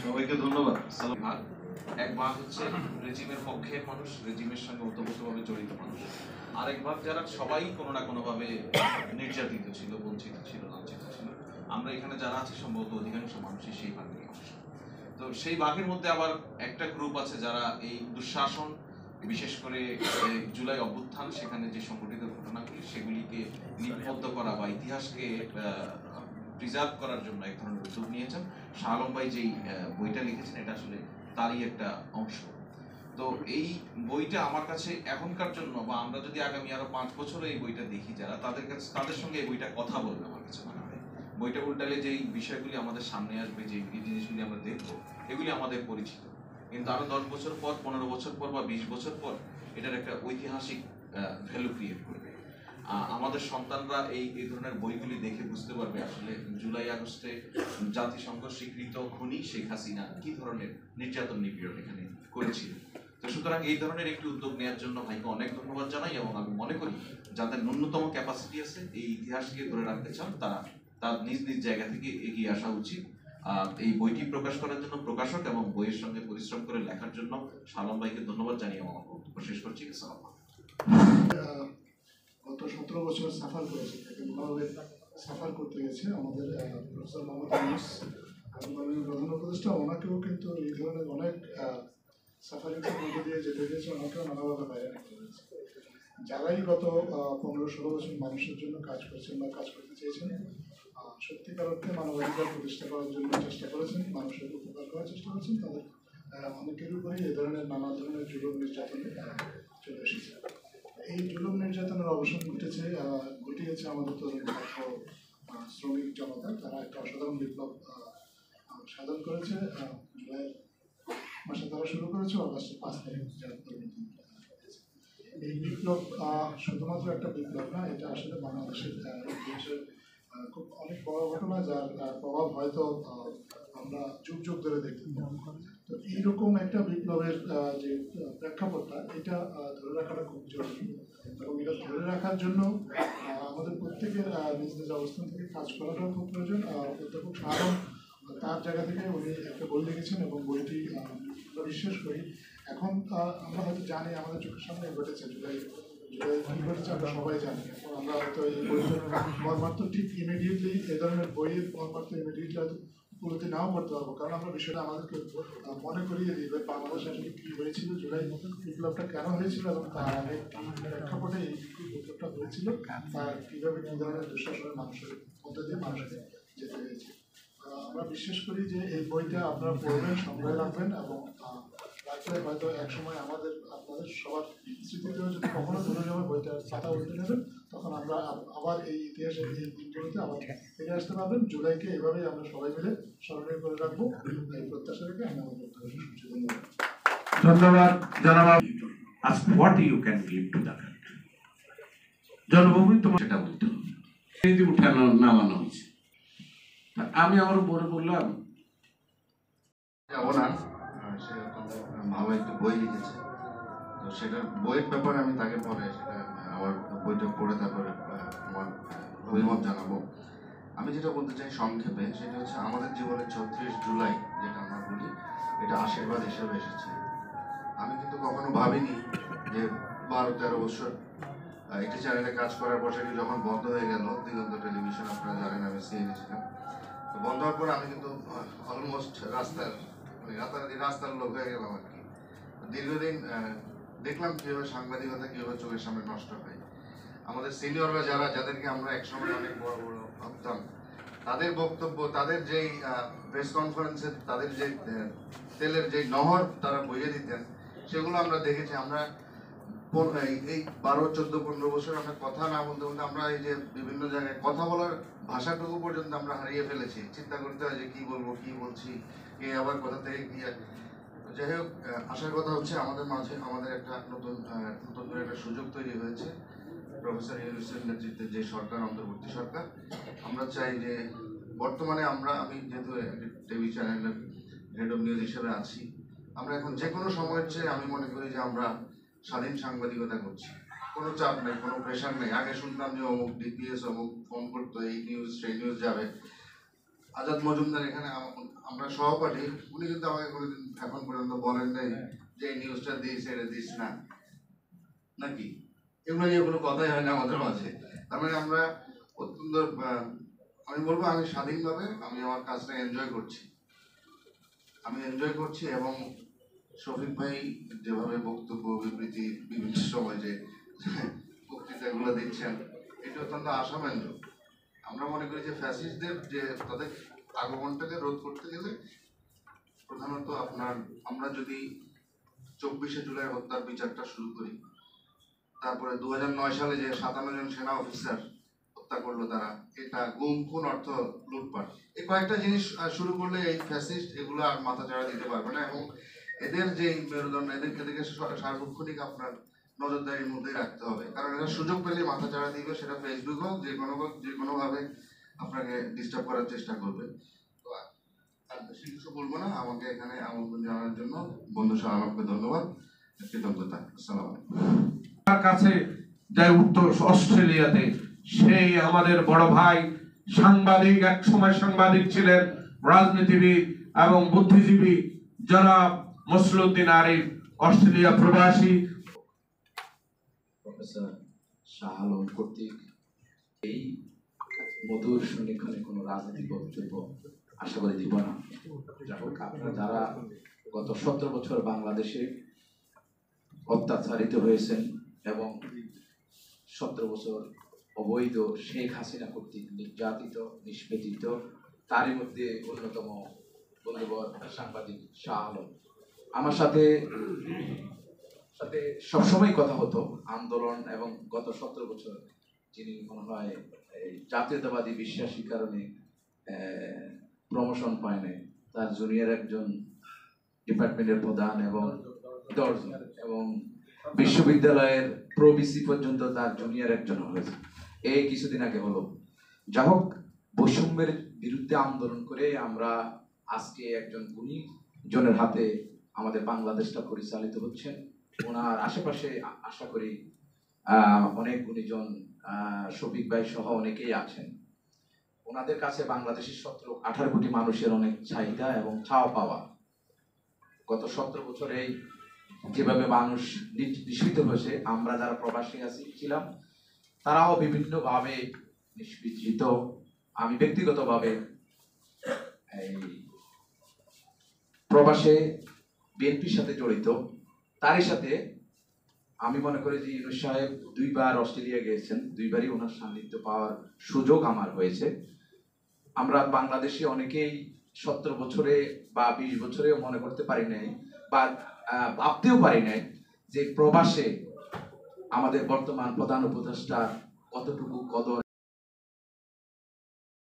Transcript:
সবাইকে ধন্যবাদ। ভাগ এক ভাগ হচ্ছে রেজিমের পক্ষের মানুষ, রেজিমের সঙ্গে ওতপ্রোতভাবে জড়িত মানুষ। আরেক ভাগ যারা সবাই কোনো না কোনোভাবে নির্যাতিত ছিল, বঞ্চিত ছিল, লাঞ্ছিত ছিল। আমরা এখানে যারা আছি সম্ভবত অধিকাংশ মানুষই সেই ভাগের অংশ। তো সেই ভাগের মধ্যে আবার একটা গ্রুপ আছে যারা এই দুঃশাসন, বিশেষ করে জুলাই অভ্যুত্থান, সেখানে যে সংঘটিত ঘটনাগুলি সেগুলিকে লিপিবদ্ধ করা বা ইতিহাসকে প্রিজার্ভ করার জন্য এক ধরনের উদ্যোগ নিয়েছেন। শাহ আলম ভাই যেই বইটা লিখেছেন এটা আসলে তারই একটা অংশ। তো এই বইটা আমার কাছে এখনকার জন্য, বা আমরা যদি আগামী আরো 5 বছরে এই বইটা দেখি, যারা তাদের সঙ্গে এই বইটা কথা বলবে আমার কাছে মনে হয়। বইটা উল্টালে যেই বিষয়গুলি আমাদের সামনে আসবে, যে জিনিসগুলি আমরা দেখবো, এগুলি আমাদের পরিচিত, কিন্তু আরো 10 বছর পর, 15 বছর পর বা 20 বছর পর এটার একটা ঐতিহাসিক ভ্যালু ক্রিয়েট করবে। আমাদের সন্তানরা এই ধরনের বইগুলি দেখে বুঝতে পারবে আসলে জুলাই আগস্টে জাতিসংঘ স্বীকৃত খুনি শেখ হাসিনা কি ধরনের নির্যাতন নিপীড়ন এখানে করেছিল। তো সুতরাং এই ধরনের একটি উদ্যোগ নেওয়ার জন্য ভাইকে অনেক ধন্যবাদ জানাই, এবং আমি মনে করি যাদের ন্যূনতম ক্যাপাসিটি আছে এই ইতিহাসকে ধরে রাখতে চান, তারা তার নিজ নিজ জায়গা থেকে এগিয়ে আসা উচিত। এই বইটি প্রকাশ করার জন্য প্রকাশক এবং বইয়ের সঙ্গে পরিশ্রম করে লেখার জন্য শাহ আলম ভাইকে ধন্যবাদ জানিয়ে আমার বক্তব্য শেষ করছি। গত 17 বছর সাফার করেছে, এমনভাবে সাফার করতে গেছে আমাদের প্রফেসর মোহাম্মদ ইউনূস প্রধান উপদেষ্টা। ওনাকেও কিন্তু এই ধরনের অনেক সাফারিংসের মধ্যে দিয়ে যেতে গেছে, ওনাকেও নানাভাবে বাইরে রাখতে হয়েছে। যারাই গত 15-16 বছর মানুষের জন্য কাজ করছেন বা কাজ করতে চেয়েছেন, সত্যিকার অর্থে মানবাধিকার প্রতিষ্ঠা করার জন্য চেষ্টা করেছেন, মানুষের উপকার করার চেষ্টা করেছেন, তাদের অনেকের উপরেই এ ধরনের নানা ধরনের জুলুম নির্যাতনে চলে এসেছে। এই জুলুম নির্যাতনের অবসান ঘটিয়েছে আমাদের তরুণ ছাত্র শ্রমিক জনতা। তারা একটা অসাধারণ বিপ্লব সাধন করেছে। জুলাই মাসে তারা শুরু করেছে, অগাস্টের 5 তারিখ এই বিপ্লব শুধুমাত্র একটা বিপ্লব না, এটা আসলে বাংলাদেশের ইতিহাসের খুব অনেক বড় ঘটনা, যার প্রভাব হয়তো আমরা যুগ যুগ ধরে দেখতে পাবো। তো এইরকম একটা বিপ্লবের যে প্রেক্ষাপটটা, এটা ধরে রাখাটা খুব জরুরি, এবং এটা ধরে রাখার জন্য আমাদের প্রত্যেকের নিজ নিজ অবস্থান থেকে কাজ করাটাও খুব প্রয়োজন। অধ্যাপক শাহ আলম তার জায়গা থেকে উনি একটা বই লিখেছেন, এবং বইটি আমরা বিশ্বাস করি এখন আমরা হয়তো জানি, আমাদের চোখের সামনে ঘটেছে জুলাই কী ঘটেছে আমরা সবাই জানি। এখন আমরা হয়তো এই বইয়ের মর্মার্থ ঠিক ইমিডিয়েটলি, এ ধরনের বইয়ের মর্মার্থ ইমিডিয়েটলি হয়তো উপলব্ধি নাও করতে পারবো, কারণ আমরা বিষয়টা আমাদেরকে মনে করিয়ে দিই বাংলাদেশ আসলে কী হয়েছিল, জুলাই বিপ্লবটা কেন হয়েছিল, এবং তার আগে প্রেক্ষাপটে এই বিপ্লবটা হয়েছিল, তার কীভাবে কী ধরনের দুঃশাসনের মানুষের মধ্যে দিয়ে মানুষকে যেতে হয়েছে। আমরা বিশ্বাস করি যে এই বইটা আপনারা পড়বেন, সংগ্রহে রাখবেন, এবং রাখলে হয়তো একসময় আপনাদের সবার স্মৃতিতেও যদি কখনো ধরে যাবে বইটার পাতা উল্টে নেবেন, তখন আমরা আবার এই ইতিহাসের এই দিনগুলোতে আবার ফিরে আসতে পারবেন। জুলাইকে এভাবেই আমরা সবাই মিলে স্মরণীয় করে রাখবো, এই প্রত্যাশা রেখে আমি আমার বক্তব্য শেষ করছি। ধন্যবাদ জনাব। Ask what you can give to the country. জন্মভূমি তোমার সেটা বলতে হবে, উঠানো নামানো হয়েছে। আমি আমার বলে বললাম ওনার সে ভালো একটা বই লিখেছে, তো সেটার বইয়ের ব্যাপারে আমি তাকে পরে সেটা আমার বইটা পড়ে তারপরে আমার অভিমত জানাবো। আমি যেটা বলতে চাই সংক্ষেপে, সেটা হচ্ছে আমাদের জীবনে 36 জুলাই যেটা আমরা বলি, এটা আশীর্বাদ হিসেবে এসেছে। আমি কিন্তু কখনো ভাবিনি যে 12-13 বছর একটি চ্যানেলে কাজ করার পর সেটি যখন বন্ধ হয়ে গেল, দিগন্ত টেলিভিশন, আপনারা জানেন আমি সিএনএ ছিলাম, তো বন্ধ হওয়ার পর আমি কিন্তু অলমোস্ট রাতারাতি রাস্তার লোক হয়ে গেলাম আর কি। দীর্ঘদিন দেখলাম কীভাবে সাংবাদিকতা কীভাবে চোখের সামনে নষ্ট হয়। আমাদের সিনিয়ররা যাদেরকে আমরা একসময় অনেক বড় বড় ভাবতাম, তাদের বক্তব্য, তাদের যেই প্রেস কনফারেন্সে তাদের যে তেলের যে নহর তারা বইয়ে দিতেন, সেগুলো আমরা দেখেছি। আমরা এই 12-14-15 বছর আমরা কথা না বলতে বলতে আমরা এই যে বিভিন্ন জায়গায় কথা বলার ভাষাটুকু পর্যন্ত আমরা হারিয়ে ফেলেছি। চিন্তা করতে হয় যে কি বলবো, কি বলছি, কে আবার কোথা থেকে কি। যাই হোক, আসার কথা হচ্ছে আমাদের মাঝে আমাদের একটা নতুন করে একটা সুযোগ তৈরি হয়েছে প্রফেসর ইউনূসের নেতৃত্বে যে সরকার, অন্তর্বর্তী সরকার। আমরা চাই যে বর্তমানে আমি যেহেতু টিভি চ্যানেলের হেড অফ নিউজ হিসেবে আছি, আমরা এখন যে কোনো সময়ের চেয়ে আমি মনে করি যে আমরা স্বাধীন সাংবাদিকতা করছি। কোনো চাপ নেই, কোনো প্রেশার নেই। আগে শুনতাম যে অমুক ডিপিএস অমুক ফোন করতো, এই নিউজ সেই নিউজ যাবে। আজাদ মজুমদার এখানে আমরা সহপাঠী, উনি কিন্তু আমাকে কোনোদিন এখন পর্যন্ত বলেন নাই যে এই নিউজটা দিস এটা দিস না, নাকি এগুলো নিয়ে কোনো কথাই হয় না আমাদের মাঝে। তার মানে আমরা অত্যন্ত আমি বলবো আমি স্বাধীনভাবে আমি আমার কাজটা এনজয় করছি এবং শফিক ভাই যেভাবে বক্তব্য বিবৃতি বিভিন্ন সময় যে বক্তৃতাগুলো দিচ্ছেন এটা অত্যন্ত আশাব্যঞ্জক। আমরা মনে করি যে ফ্যাসিস্টদের যে তাদের আগমনটাকে রোধ করতে গেলে প্রধানত আমরা যদি 24শে জুলাই হত্যার বিচারটা শুরু করি, তারপরে 2009 সালে যে 57 জন সেনা অফিসার হত্যা করলো তারা, এটা গুম খুন অর্থ লুটপাট, এই কয়েকটা জিনিস শুরু করলে এই ফ্যাসিস্ট এগুলো আর মাথা চাড়া দিতে পারবে না এবং এদের যে মেরুদণ্ড এদেরকে সার্বক্ষণিক আপনার নজরদারির মধ্যে রাখতে হবে, কারণ এরা সুযোগ পেলে মাথা চাড়া দিবে, সেটা ফেসবুক হোক যে কোনোভাবে আপনাকে ডিস্টার্ব করার চেষ্টা করবে। তো আর বেশি কিছু বলবো না, আমাকে এখানে আমন্ত্রণ জানানোর জন্য বন্ধু সালামকে ধন্যবাদ, কৃতজ্ঞতা। আসসালামু আলাইকুম। তার কাছে যাই উত্তর অস্ট্রেলিয়াতে, সেই আমাদের বড় ভাই সাংবাদিক, এক সময় সাংবাদিক ছিলেন, রাজনীতিবিদ এবং বুদ্ধিজীবী জনাব মসলুদ্দিন আরিফ, অস্ট্রেলিয়া প্রবাসী। প্রফেসর শাহ আলম কর্তৃক এই মধুর সন্নিক্ষণে কোনো রাজনৈতিক বক্তব্য আশা করি দিব না। আপনারা যারা গত 17 বছর বাংলাদেশে অত্যাচারিত হয়েছেন এবং 17 বছর অবৈধ শেখ হাসিনা কর্তৃক নির্যাতিত নিষ্পেষিত, তারই মধ্যে অন্যতম বন্ধুবর সাংবাদিক শাহ আলম, আমার সাথে সবসময় কথা হতো আন্দোলন এবং গত 17 বছর যিনি মনে হয় এই জাতীয়তাবাদী বিশ্বাসী কারণে প্রমোশন পায় নাই, তার জুনিয়র একজন ডিপার্টমেন্টের প্রধান এবং 10 জন এবং বিশ্ববিদ্যালয়ের প্রবিসি পর্যন্ত তার জুনিয়র একজন হয়েছে, এই কিছুদিন আগে হলো। যা হোক, বৈষম্যের বিরুদ্ধে আন্দোলন করে আমরা আজকে একজন গুণী জনের হাতে আমাদের বাংলাদেশটা পরিচালিত হচ্ছেন। ওনার আশেপাশে আশা করি অনেক গুণীজন, শফিক ভাই সহ অনেকেই আছেন। ওনাদের কাছে বাংলাদেশের 17-18 কোটি মানুষের অনেক চাহিদা এবং চাওয়া পাওয়া। গত 17 বছরে যেভাবে মানুষ নিষ্পৃত হয়েছে, আমরা যারা প্রবাসী ছিলাম তারাও বিভিন্নভাবে নিষ্পৃত। আমি ব্যক্তিগতভাবে এই প্রবাসে বিএনপির সাথে জড়িত, তারই সাথে আমি মনে করি যে ইউনূস সাহেব 2 বার অস্ট্রেলিয়া গিয়েছেন, 2 বারই ওনার সান্নিধ্য পাওয়ার সুযোগ আমার হয়েছে। আমরা বাংলাদেশে অনেকেই 17 বছরে বা 20 বছরেও মনে করতে পারি নাই বা ভাবতেও পারি নাই যে প্রবাসে আমাদের বর্তমান প্রধান উপদেষ্টা কতটুকু কদর